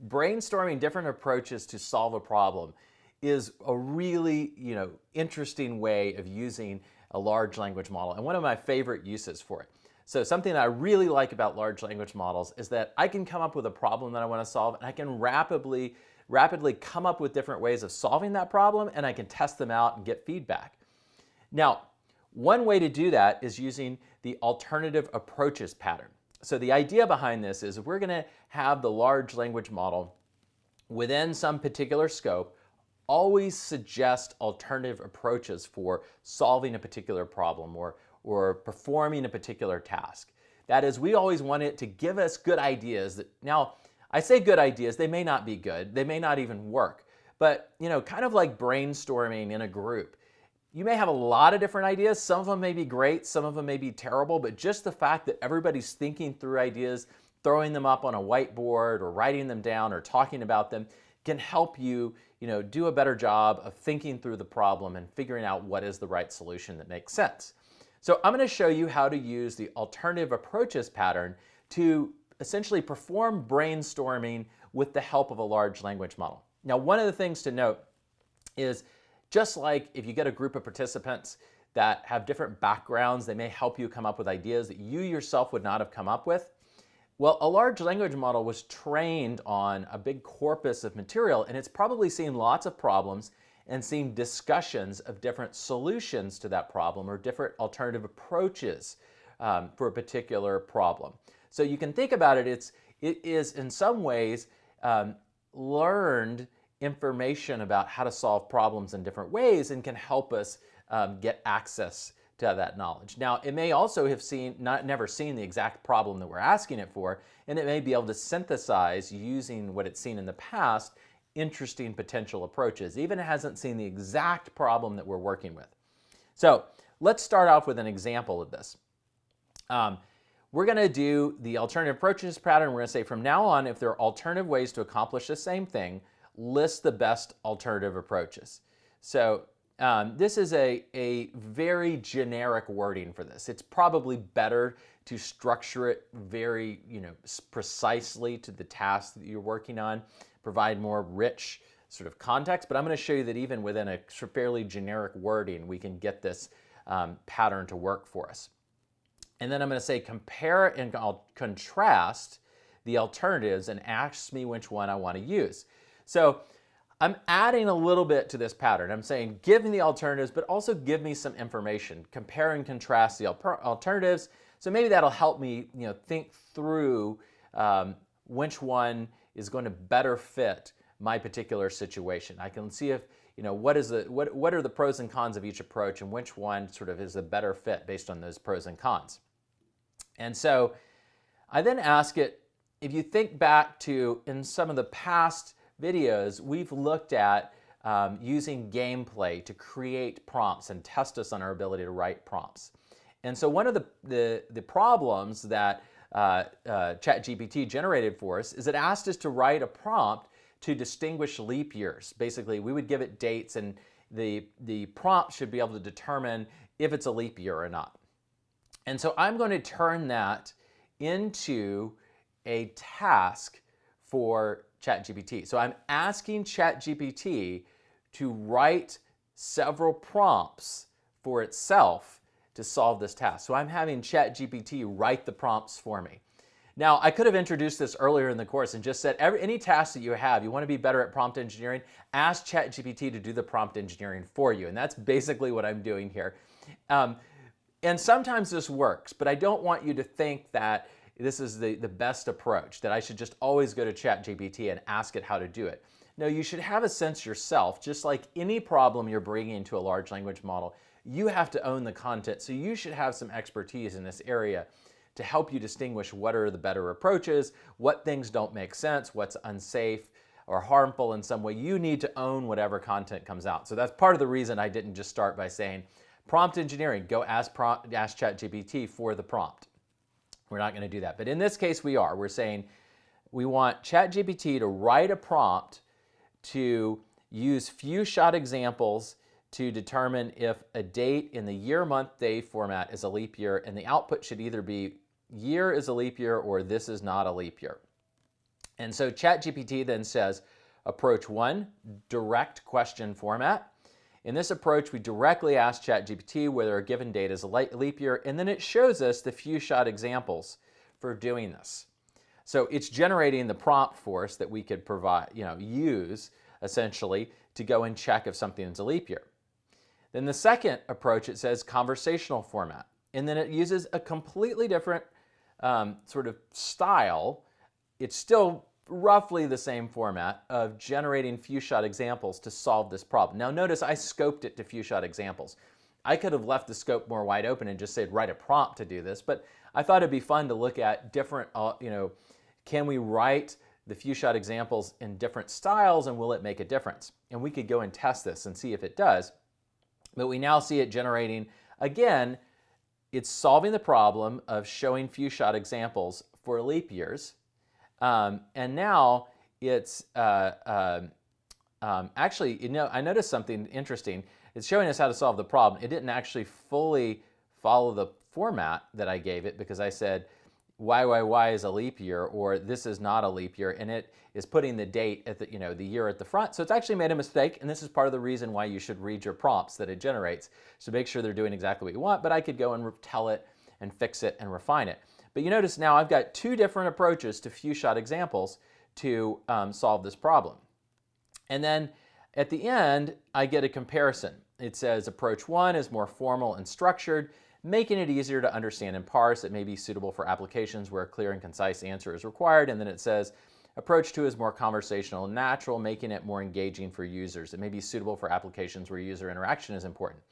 brainstorming different approaches to solve a problem is a really, interesting way of using a large language model and one of my favorite uses for it. So something that I really like about large language models is that I can come up with a problem that I want to solve, and I can rapidly come up with different ways of solving that problem, and I can test them out and get feedback. Now, one way to do that is using the alternative approaches pattern. So the idea behind this is we're going to have the large language model within some particular scope always suggest alternative approaches for solving a particular problem or performing a particular task. That is, we always want it to give us good ideas. Now, I say good ideas, they may not be good, they may not even work, but kind of like brainstorming in a group. You may have a lot of different ideas. Some of them may be great, some of them may be terrible, but just the fact that everybody's thinking through ideas, throwing them up on a whiteboard or writing them down or talking about them can help you, do a better job of thinking through the problem and figuring out what is the right solution that makes sense. So I'm going to show you how to use the alternative approaches pattern to essentially perform brainstorming with the help of a large language model. Now, one of the things to note is just like if you get a group of participants that have different backgrounds, they may help you come up with ideas that you yourself would not have come up with. Well, a large language model was trained on a big corpus of material, and it's probably seen lots of problems and seen discussions of different solutions to that problem or different alternative approaches for a particular problem. So you can think about it, it is in some ways learned information about how to solve problems in different ways and can help us get access to that knowledge. Now, it may also have never seen the exact problem that we're asking it for, and it may be able to synthesize, using what it's seen in the past, interesting potential approaches, even if it hasn't seen the exact problem that we're working with. So let's start off with an example of this. We're going to do the alternative approaches pattern. We're going to say from now on, if there are alternative ways to accomplish the same thing, list the best alternative approaches. So this is a very generic wording for this. It's probably better to structure it very precisely to the task that you're working on, provide more rich sort of context. But I'm going to show you that even within a fairly generic wording, we can get this pattern to work for us. And then I'm going to say compare and I'll contrast the alternatives and ask me which one I want to use. So I'm adding a little bit to this pattern. I'm saying give me the alternatives, but also give me some information. Compare and contrast the alternatives. So maybe that'll help me think through which one is going to better fit my particular situation. I can see if what are the pros and cons of each approach and which one sort of is a better fit based on those pros and cons. And so I then ask it, if you think back to in some of the past videos, we've looked at using gameplay to create prompts and test us on our ability to write prompts. And so one of the problems that ChatGPT generated for us is it asked us to write a prompt to distinguish leap years. Basically, we would give it dates, and the prompt should be able to determine if it's a leap year or not. And so I'm going to turn that into a task for ChatGPT. So I'm asking ChatGPT to write several prompts for itself to solve this task. So I'm having ChatGPT write the prompts for me. Now, I could have introduced this earlier in the course and just said, any task that you have, you want to be better at prompt engineering, ask ChatGPT to do the prompt engineering for you. And that's basically what I'm doing here. And sometimes this works, but I don't want you to think that this is the best approach, that I should just always go to ChatGPT and ask it how to do it. No, you should have a sense yourself. Just like any problem you're bringing to a large language model, you have to own the content. So you should have some expertise in this area to help you distinguish what are the better approaches, what things don't make sense, what's unsafe or harmful in some way. You need to own whatever content comes out. So that's part of the reason I didn't just start by saying, prompt engineering, go ask ChatGPT for the prompt. We're not going to do that. But in this case, we are. We're saying we want ChatGPT to write a prompt to use few-shot examples to determine if a date in the year, month, day format is a leap year, and the output should either be year is a leap year or this is not a leap year. And so ChatGPT then says, approach 1, direct question format. In this approach, we directly ask ChatGPT whether a given date is a leap year, and then it shows us the few shot examples for doing this. So it's generating the prompt for us that we could provide, use essentially to go and check if something is a leap year. Then the second approach, it says conversational format. And then it uses a completely different sort of style. It's still roughly the same format of generating few shot examples to solve this problem. Now notice I scoped it to few shot examples. I could have left the scope more wide open and just said write a prompt to do this, but I thought it'd be fun to look at different, can we write the few shot examples in different styles and will it make a difference? And we could go and test this and see if it does. But we now see it generating, again, it's solving the problem of showing few shot examples for leap years. And now it's actually, I noticed something interesting. It's showing us how to solve the problem. It didn't actually fully follow the format that I gave it because I said, Y is a leap year, or this is not a leap year, and it is putting the date at the, the year at the front. So it's actually made a mistake, and this is part of the reason why you should read your prompts that it generates. So make sure they're doing exactly what you want, but I could go and tell it and fix it and refine it. But you notice now I've got two different approaches to few shot examples to solve this problem. And then at the end, I get a comparison. It says approach 1 is more formal and structured, making it easier to understand and parse. It may be suitable for applications where a clear and concise answer is required. And then it says approach 2 is more conversational and natural, making it more engaging for users. It may be suitable for applications where user interaction is important,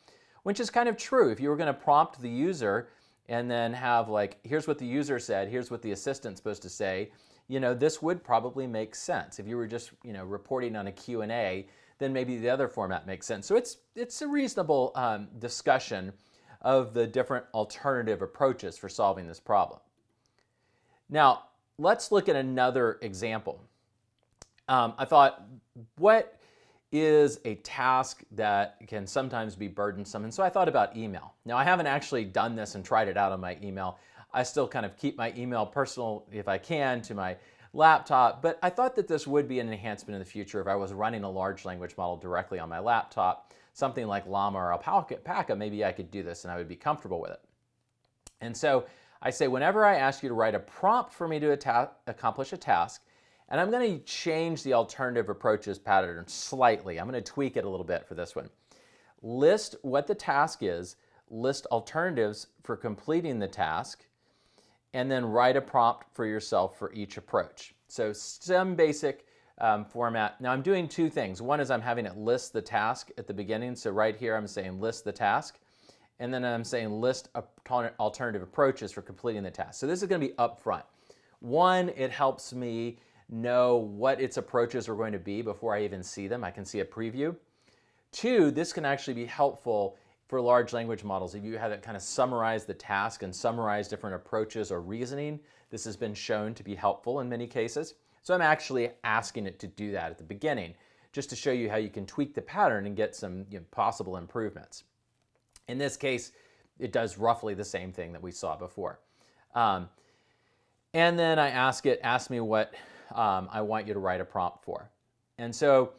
which is kind of true. If you were going to prompt the user and then have like, here's what the user said, here's what the assistant's supposed to say, this would probably make sense. If you were just, reporting on a Q&A, then maybe the other format makes sense. So it's a reasonable discussion of the different alternative approaches for solving this problem. Now, let's look at another example. I thought, what is a task that can sometimes be burdensome? And so I thought about email. Now, I haven't actually done this and tried it out on my email. I still kind of keep my email personal, if I can, to my laptop, but I thought that this would be an enhancement in the future if I was running a large language model directly on my laptop. Something like Llama or Alpaca, maybe I could do this and I would be comfortable with it. And so I say, whenever I ask you to write a prompt for me to accomplish a task, and I'm going to change the alternative approaches pattern slightly. I'm going to tweak it a little bit for this one. List what the task is, list alternatives for completing the task, and then write a prompt for yourself for each approach. So some basic format. Now I'm doing two things. One is I'm having it list the task at the beginning. So right here I'm saying list the task. And then I'm saying list alternative approaches for completing the task. So this is going to be up front. One, it helps me know what its approaches are going to be before I even see them. I can see a preview. Two, this can actually be helpful for large language models. If you have it kind of summarize the task and summarize different approaches or reasoning, this has been shown to be helpful in many cases. So I'm actually asking it to do that at the beginning, just to show you how you can tweak the pattern and get some possible improvements. In this case, it does roughly the same thing that we saw before. And then I ask me what I want you to write a prompt for. And so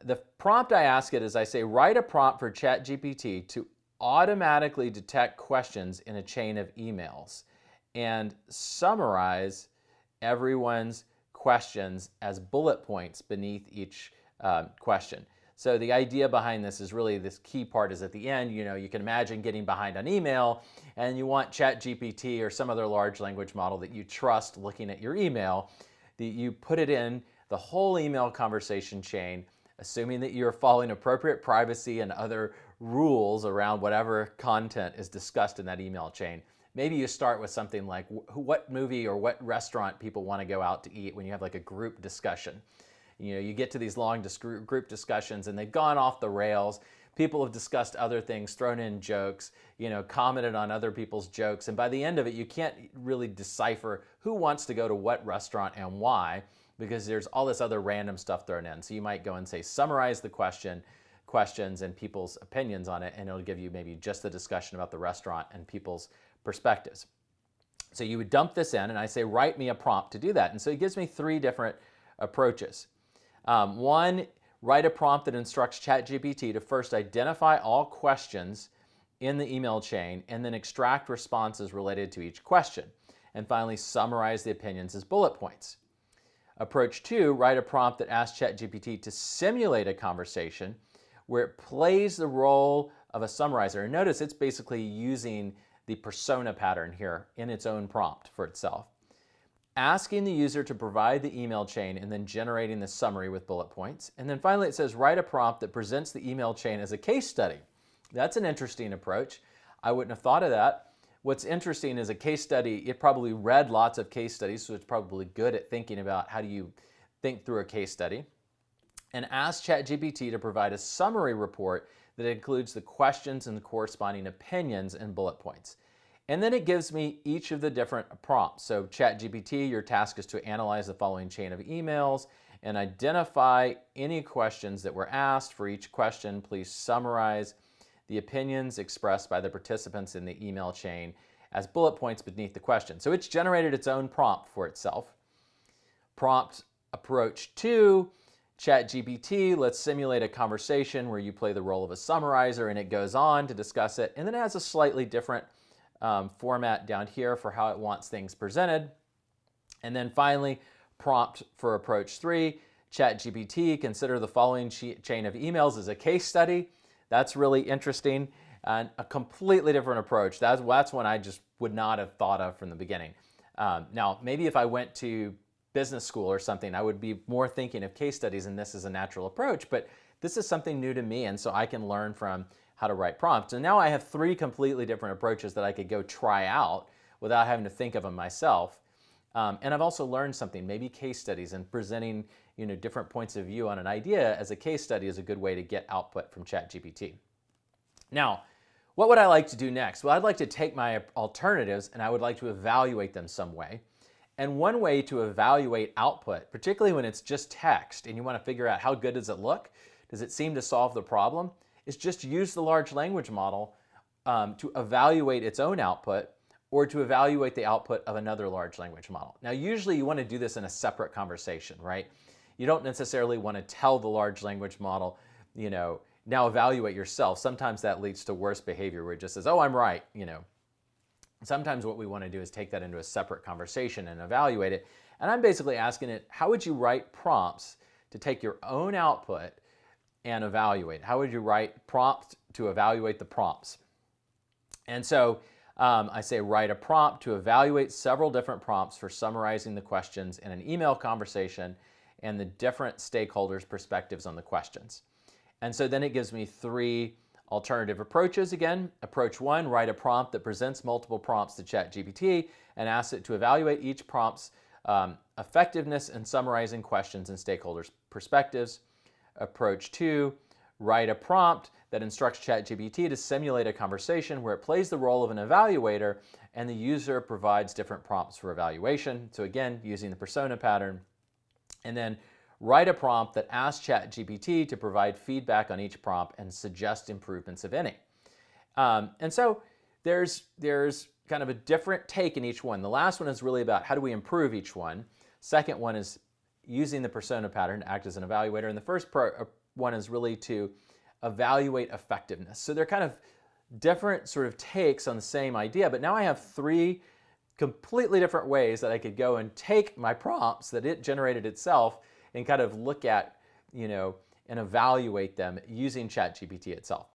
the prompt I ask it is I say, write a prompt for ChatGPT to automatically detect questions in a chain of emails and summarize everyone's questions as bullet points beneath each question. So the idea behind this is really, this key part is at the end, you can imagine getting behind on email and you want ChatGPT or some other large language model that you trust looking at your email, that you put it in the whole email conversation chain, assuming that you're following appropriate privacy and other rules around whatever content is discussed in that email chain. Maybe you start with something like what movie or what restaurant people want to go out to eat when you have like a group discussion. You get to these long group discussions and they've gone off the rails. People have discussed other things, thrown in jokes, commented on other people's jokes. And by the end of it, you can't really decipher who wants to go to what restaurant and why, because there's all this other random stuff thrown in. So you might go and say, summarize the questions and people's opinions on it, and it'll give you maybe just the discussion about the restaurant and people's perspectives. So you would dump this in, and I say, write me a prompt to do that. And so it gives me 3 different approaches. One, write a prompt that instructs ChatGPT to first identify all questions in the email chain and then extract responses related to each question. And finally, summarize the opinions as bullet points. Approach 2, write a prompt that asks ChatGPT to simulate a conversation where it plays the role of a summarizer. And notice it's basically using the persona pattern here in its own prompt for itself. Asking the user to provide the email chain and then generating the summary with bullet points. And then finally it says write a prompt that presents the email chain as a case study. That's an interesting approach. I wouldn't have thought of that. What's interesting is a case study, it probably read lots of case studies, so it's probably good at thinking about how do you think through a case study. And ask ChatGPT to provide a summary report that includes the questions and the corresponding opinions and bullet points. And then it gives me each of the different prompts. So ChatGPT, your task is to analyze the following chain of emails and identify any questions that were asked. For each question, please summarize the opinions expressed by the participants in the email chain as bullet points beneath the question. So it's generated its own prompt for itself. Prompt approach 2, ChatGPT, let's simulate a conversation where you play the role of a summarizer, and it goes on to discuss it, and then it has a slightly different format down here for how it wants things presented. And then finally, prompt for approach 3, ChatGPT, consider the following chain of emails as a case study. That's really interesting and a completely different approach. That's one I just would not have thought of from the beginning. Now, maybe if I went to business school or something, I would be more thinking of case studies and this is a natural approach, but this is something new to me, and so I can learn from how to write prompts. And now I have 3 completely different approaches that I could go try out without having to think of them myself. And I've also learned something, maybe case studies and presenting different points of view on an idea as a case study is a good way to get output from ChatGPT. Now, what would I like to do next? Well, I'd like to take my alternatives and I would like to evaluate them some way. And one way to evaluate output, particularly when it's just text and you want to figure out how good does it look, does it seem to solve the problem, is just use the large language model to evaluate its own output or to evaluate the output of another large language model. Now, usually you want to do this in a separate conversation, right? You don't necessarily want to tell the large language model, now evaluate yourself. Sometimes that leads to worse behavior where it just says, oh, I'm right, Sometimes what we want to do is take that into a separate conversation and evaluate it. And I'm basically asking it, how would you write prompts to take your own output and evaluate? How would you write prompts to evaluate the prompts? And so I say write a prompt to evaluate several different prompts for summarizing the questions in an email conversation and the different stakeholders' perspectives on the questions. And so then it gives me 3 alternative approaches again. Approach 1, write a prompt that presents multiple prompts to ChatGPT and asks it to evaluate each prompt's effectiveness in summarizing questions and stakeholders' perspectives. Approach 2, write a prompt that instructs ChatGPT to simulate a conversation where it plays the role of an evaluator and the user provides different prompts for evaluation. So again, using the persona pattern. And then write a prompt that asks ChatGPT to provide feedback on each prompt and suggest improvements, if any. And so there's kind of a different take in each one. The last one is really about how do we improve each one. Second one is using the persona pattern to act as an evaluator. And the first one is really to evaluate effectiveness. So they're kind of different sort of takes on the same idea, but now I have 3 completely different ways that I could go and take my prompts that it generated itself and kind of look at, and evaluate them using ChatGPT itself.